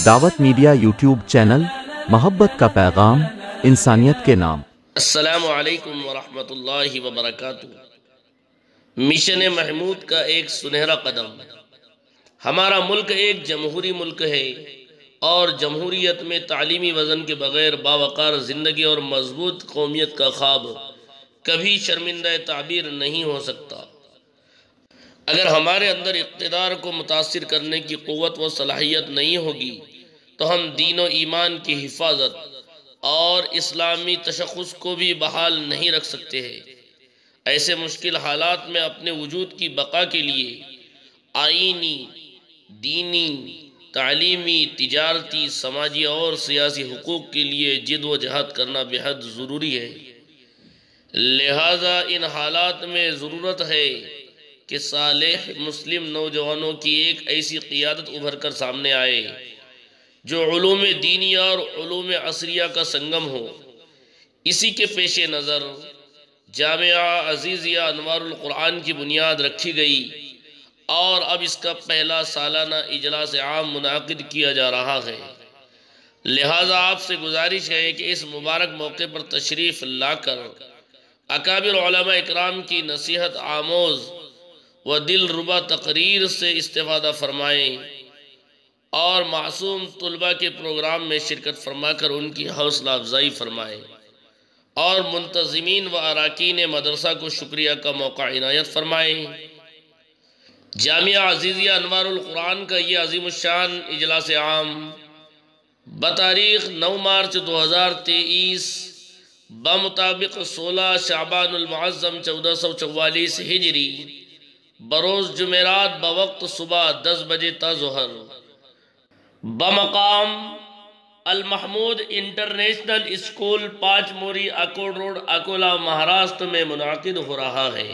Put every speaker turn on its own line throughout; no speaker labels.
دعوت media YouTube channel, محبت کا پیغام، انسانیت کے نام۔
السلام علیکم ورحمۃ اللہ وبرکاتہ۔ مشن محمود کا ایک سنہرا قدم۔ ہمارا ملک ایک جمہوری ملک ہے اور جمہوریت میں تعلیمی وزن کے بغیر باوقار زندگی اور مضبوط قومیت کا خواب کبھی شرمندہ تعبیر نہیں ہو سکتا۔ اگر ہمارے اندر اقتدار کو متاثر کرنے کی قوت و صلاحیت نہیں ہوگی تو ہم دین و ایمان کی حفاظت اور اسلامی تشخص کو بھی بحال نہیں رکھ سکتے ہیں۔ ایسے مشکل حالات میں اپنے وجود کی بقا کے لیے آئینی، دینی، تعلیمی، تجارتی، سماجی اور سیاسی حقوق کے لیے جد و جہد کرنا بے حد ضروری ہے۔ لہذا ان حالات میں ضرورت ہے کہ صالح مسلم نوجوانوں کی ایک ایسی قیادت ابھر کر سامنے آئے جو علوم دینی اور علوم عصریہ کا سنگم ہو۔ اسی کے پیش نظر جامعہ عزیزیہ انوار القرآن کی بنیاد رکھی گئی اور اب اس کا پہلا سالانہ اجلاس عام منعقد کیا جا رہا ہے۔ لہذا آپ سے گزارش ہے کہ اس مبارک موقع پر تشریف لا کر اکابر علماء اکرام کی نصیحت آموز و دل ربا تقریر سے استفادہ فرمائیں اور معصوم طلباء کے پروگرام میں شرکت فرما کر ان کی حوصلہ افزائی فرمائیں اور منتظمین و اراکین مدرسہ کو شکریہ کا موقع عنایت فرمائیں۔ جامعہ عزیزیہ انوار القرآن کا یہ عظیم الشان اجلاس عام بتاریخ 9 مارچ 2023 بمطابق 16 شعبان المعظم 1444 ہجری بروز جمعرات بوقت صبح 10 بجے تا ظہر بمقام المحمود انٹرنیشنل اسکول 5 موری اکوڑ روڈ اکولا مہاراشٹر میں منعقد ہو رہا ہے۔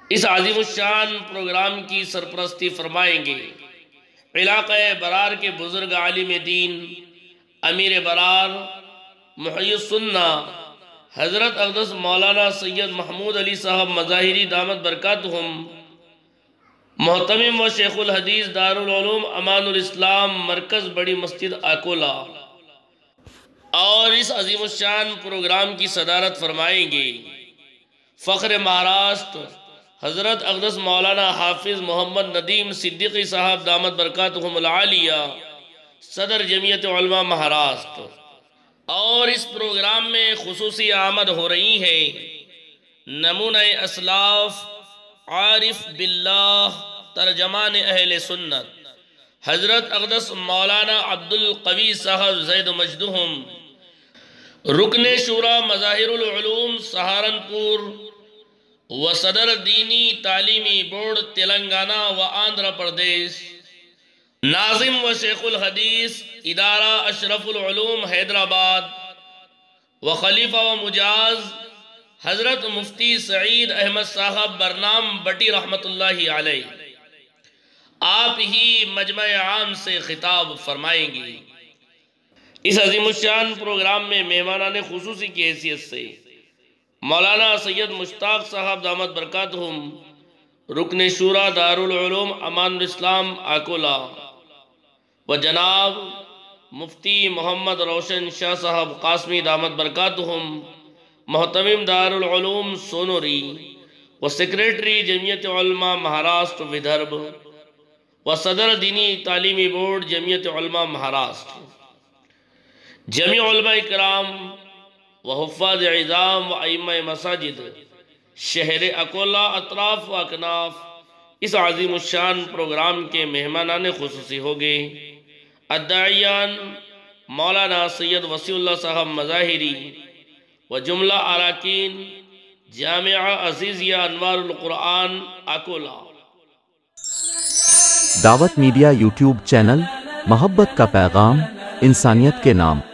اس عظیم الشان پروگرام کی سرپرستی فرمائیں گے علاقہ برار کے بزرگ عالم دین امیر برار محی السنہ حضرت اقدس مولانا سید محمود علی صاحب مظاہری دامت برکاتہم، محتمم و شیخ الحدیث دارالعلوم امان الاسلام مرکز بڑی مسجد اکولا، اور اس عظیم الشان پروگرام کی صدارت فرمائیں گے فخر مہاراشٹر حضرت اقدس مولانا حافظ محمد ندیم صدیقی صاحب دامت برکاتہم العالیہ صدر جمعیت علماء مہاراشٹر۔ اور اس پروگرام میں خصوصی آمد ہو رہی ہے نمونہ اسلاف عارف باللہ ترجمان اہل سنت حضرت اقدس مولانا عبد القوی صاحب زید مجدہم، رکن شورا مظاہر العلوم سہارنپور و صدر دینی تعلیمی بورڈ تلنگانہ و آندھرا پردیش، ناظم و شیخ الحدیث ادارہ اشرف العلوم حیدرآباد و خلیفہ و مجاز حضرت مفتی سعید احمد صاحب برنام بٹی رحمت اللہ علیہ، آپ ہی مجمع عام سے خطاب فرمائیں گے۔ اس عظیم الشان پروگرام میں مہمانان خصوصی کی حیثیت سے مولانا سید مشتاق صاحب دامت برکاتہم رکن شورا دارالعلوم امان الاسلام اکولا و جناب مفتی محمد روشن شاہ صاحب قاسمی دامت برکاتہم محتمم دارالعلوم سونوری و سیکریٹری جمعیت علماء مہاراشٹر ودربھ و صدر دینی تعلیمی بورڈ جمعیت علماء مہاراشٹر، جميع علماء اکرام و حفاظ عظام و ائمہ مساجد شہر اکولا اطراف و اکناف اس عظیم الشان پروگرام کے مہمانان خصوصی ہوگے الداعیان مولانا سید وسیع اللہ صاحب مظاہری و جملہ اراکین جامعہ عزیزیہ انوار القرآن اکولا۔
دعوت میڈیا یوٹیوب چینل، محبت کا پیغام، انسانیت کے نام۔